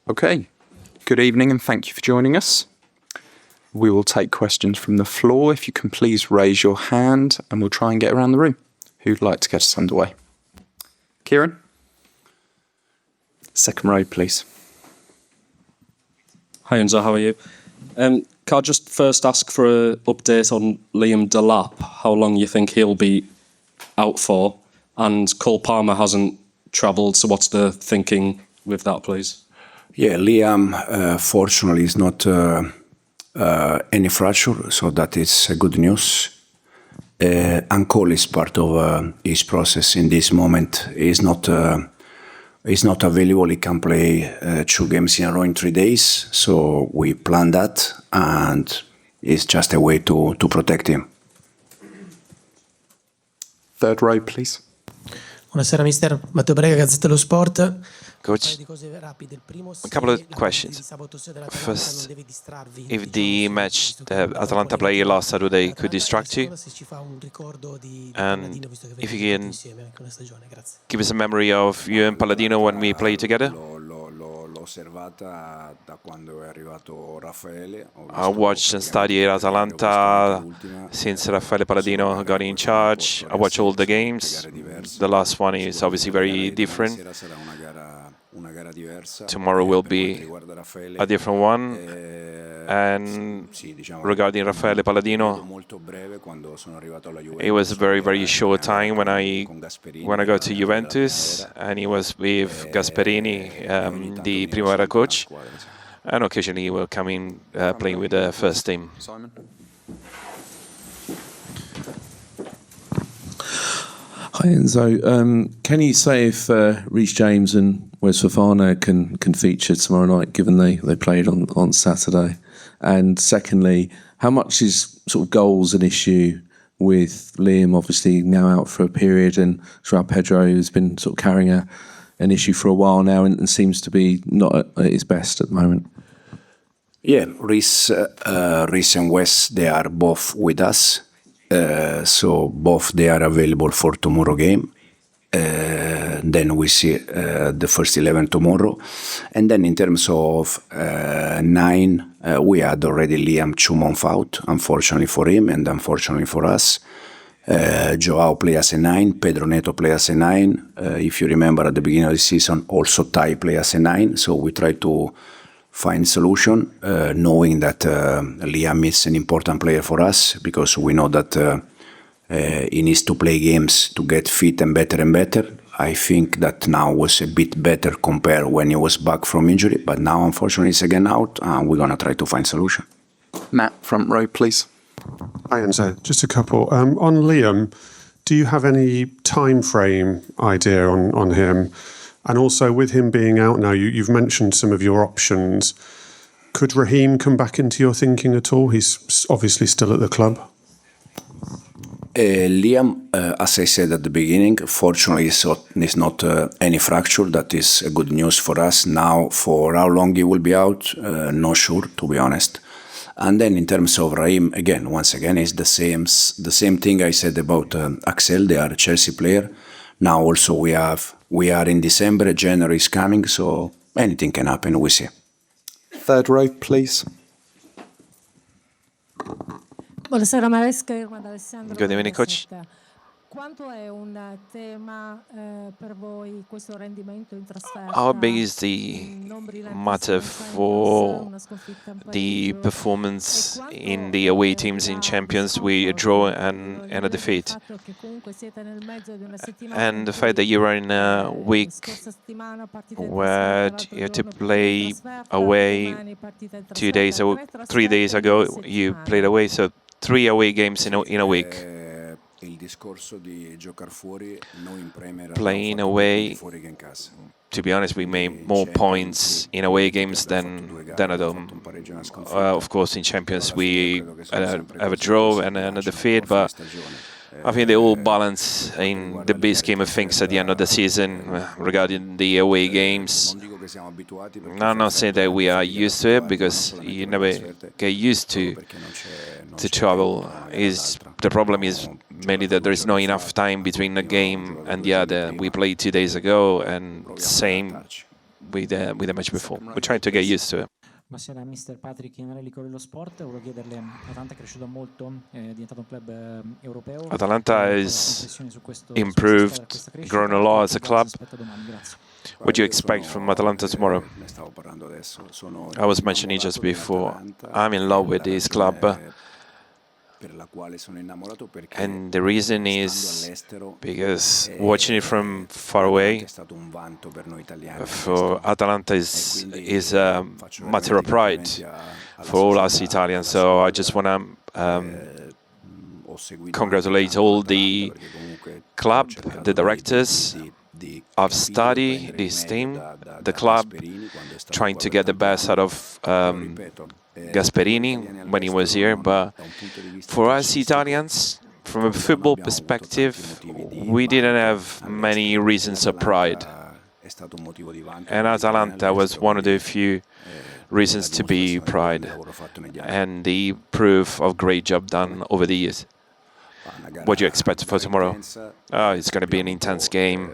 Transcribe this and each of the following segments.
Okay, good evening and thank you for joining us. We will take questions from the floor. If you can please raise your hand and we'll try and get around the room. Who'd like to get us underway? Kieran? Second row, please. Hi Enzo, how are you? Can I just first ask for an update on Liam Delap, how long you think he'll be out for? And Cole Palmer hasn't travelled, so what's the thinking with that, please? Yeah, Liam, fortunately, is not any fracture, so that is good news. And Cole is part of his process in this moment. He's not available. He can play 2 games in a row in 3 days, so we planned that, and it's just a way to protect him. Third row, please. Buonasera mister, Matteo Brega, Gazzetta dello Sport. Coach, a couple of questions. First, if the match Atalanta played last Saturday could distract you, and if you can give us a memory of you and Palladino when we played together. I watched and studied Atalanta since Raffaele Palladino got in charge. I watched all the games. The last one is obviously very different. Tomorrow will be a different one. And regarding Raffaele Palladino, it was a very, very short time when I got to Juventus, and he was with Gasperini, the Primavera coach, and occasionally he will come in playing with the first team. Simon? Hi Enzo, can you say if Reece James and Wes Fofana can feature tomorrow night, given they played on Saturday? And secondly, how much is sort of goals an issue with Liam obviously now out for a period, and Joao Pedro, who's been sort of carrying an issue for a while now and seems to be not at his best at the moment? Yeah, Reece and Wes, they are both with us. So both they are available for tomorrow game. Then we see the first 11 tomorrow. And then in terms of 9, we had already Liam 2 months out, unfortunately for him and unfortunately for us. Joao play as a 9, Pedro Neto play as a 9. If you remember at the beginning of the season, also Ty play as a 9. So we try to find solution, knowing that Liam is an important player for us, because we know that he needs to play games to get fit and better. I think that now was a bit better compared when he was back from injury, but now unfortunately he's again out, and we're going to try to find solution. Matt, front row, please. Hi Enzo, just a couple. On Liam, do you have any time frame idea on him? And also with him being out now, you've mentioned some of your options. Could Raheem come back into your thinking at all? He's obviously still at the club. Liam, as I said at the beginning, fortunately it's not any fracture. That is good news for us. Now, for how long he will be out, not sure, to be honest. And then in terms of Raheem, once again, it's the same thing I said about Axel. They are a Chelsea player. Now also we are in December, January is coming, so anything can happen, we see. Third row, please. Buonasera Maresca, Irma d'Alessandro. Good evening, coach. Quanto è un tema per voi questo rendimento in trasferta? How big is the matter for the performance in the away teams in Champions? We a draw and a defeat. And the fact that you are in a week where you had to play away 3 days ago, you played away, so 3 away games in a week. Playing away, to be honest, we made more points in away games than at home. Of course, in Champions we have a draw and a defeat, but I think they all balance in the big scheme of things at the end of the season regarding the away games. I'm not saying that we are used to it, because you never get used to travel. The problem is mainly that there is not enough time between a game and the other. We played 2 days ago, and same with the match before. We're trying to get used to it. Buonasera mister Patrick Iannarelli con lo Sport, volevo chiederle, Atalanta è cresciuto molto, è diventato un club europeo. Atalanta has improved, grown a lot as a club. What do you expect from Atalanta tomorrow? I was mentioning just before, I'm in love with this club. And the reason is because watching it from far away for Atalanta is a matter of pride for all us Italians. So I just want to congratulate all the club, the directors. I've studied this team, the club, trying to get the best out of Gasperini when he was here, but for us Italians, from a football perspective, we didn't have many reasons of pride. And Atalanta was one of the few reasons to be pride, and the proof of great job done over the years. What do you expect for tomorrow? It's going to be an intense game.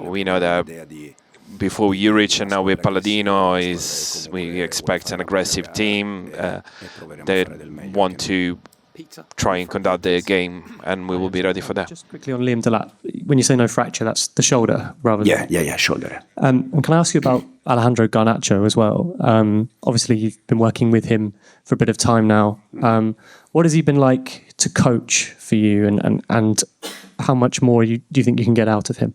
We know that before Juric and now with Palladino, we expect an aggressive team. They want to try and conduct their game, and we will be ready for that. Just quickly on Liam Delap, when you say no fracture, that's the shoulder rather than... Yeah, shoulder. And can I ask you about Alejandro Garnacho as well? Obviously, you've been working with him for a bit of time now. What has he been like to coach for you, and how much more do you think you can get out of him?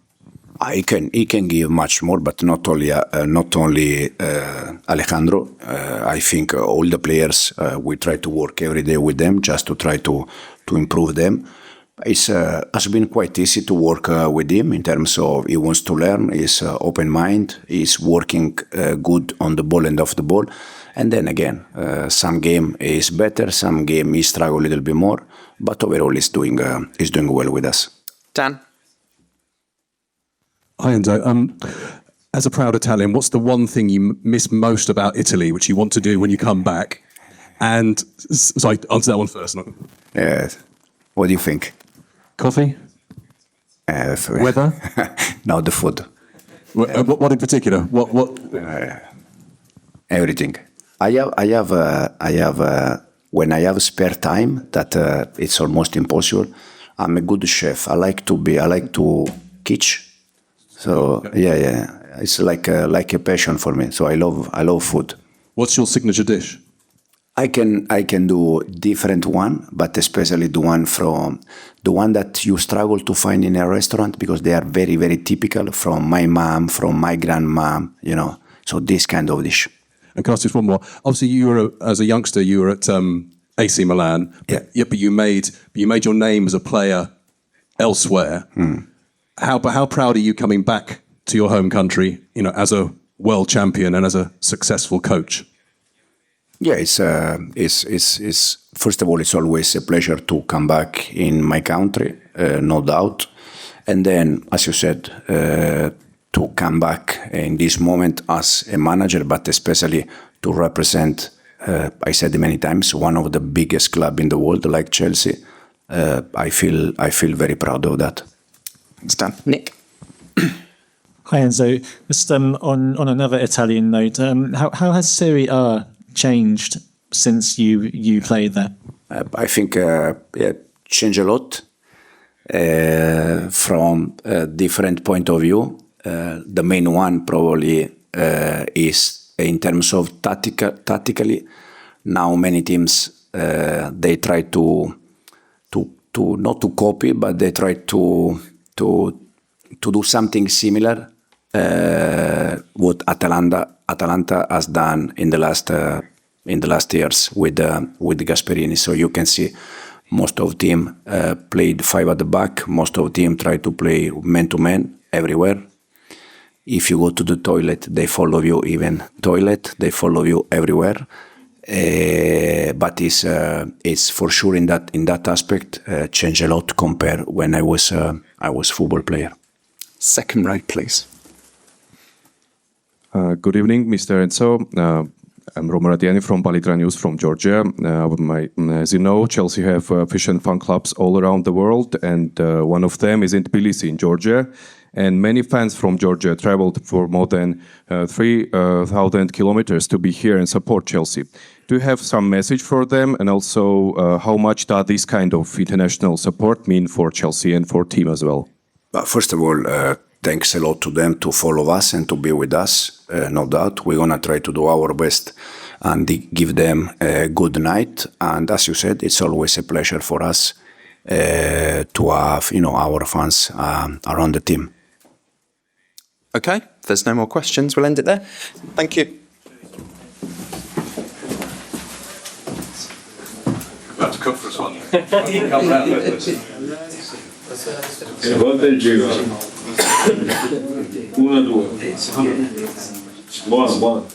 He can give much more, but not only Alejandro. I think all the players, we try to work every day with them just to try to improve them. It has been quite easy to work with him in terms of he wants to learn, he's open mind, he's working good on the ball and off the ball. And then again, some game is better, some game he struggle a little bit more, but overall he's doing well with us. Dan? Hi Enzo. As a proud Italian, what's the one thing you miss most about Italy, which you want to do when you come back? And sorry, answer that one first. What do you think? Coffee? Weather? No, the food. What in particular? What? Everything. I have when I have spare time that it's almost impossible. I'm a good chef. I like to teach. So yeah, it's like a passion for me. So I love food. What's your signature dish? I can do different one, but especially the one that you struggle to find in a restaurant because they are very, very typical from my mom, from my grandma, So this kind of dish. And can I ask just one more? Obviously, as a youngster, you were at AC Milan. But you made your name as a player elsewhere. How proud are you coming back to your home country, as a world champion and as a successful coach? Yeah, it's first of all, it's always a pleasure to come back in my country, no doubt. And then, as you said, to come back in this moment as a manager, but especially to represent, I said many times, one of the biggest clubs in the world, like Chelsea. I feel very proud of that. Stan. Nick. Hi Enzo. Just on another Italian note, how has Serie A changed since you played there? I think changed a lot from a different point of view. The main one probably is in terms of tactically. Now many teams they try to not to copy, but they try to do something similar. What Atalanta has done in the last years with Gasperini. So you can see most of team played 5 at the back. Most of team try to play man to man everywhere. If you go to the toilet, they follow you. Even toilet, they follow you everywhere. But it's for sure in that aspect changed a lot compared when I was football player. Second row, please. Good evening, Mr. Enzo. I'm Romaradiani from Balitra News from Georgia. As you know, Chelsea have fish and fun clubs all around the world, and one of them is in Tbilisi in Georgia. And many fans from Georgia traveled for more than 3,000 kilometers to be here and support Chelsea. Do you have some message for them? And also, how much does this kind of international support mean for Chelsea and for team as well? First of all, thanks a lot to them to follow us and to be with us. No doubt, we're gonna try to do our best and give them a good night. And as you said, it's always a pleasure for us to have our fans around the team. Okay, if there's no more questions, we'll end it there. Thank you. About to cook for us one. Volta il giro. 1-2. Buono, buono.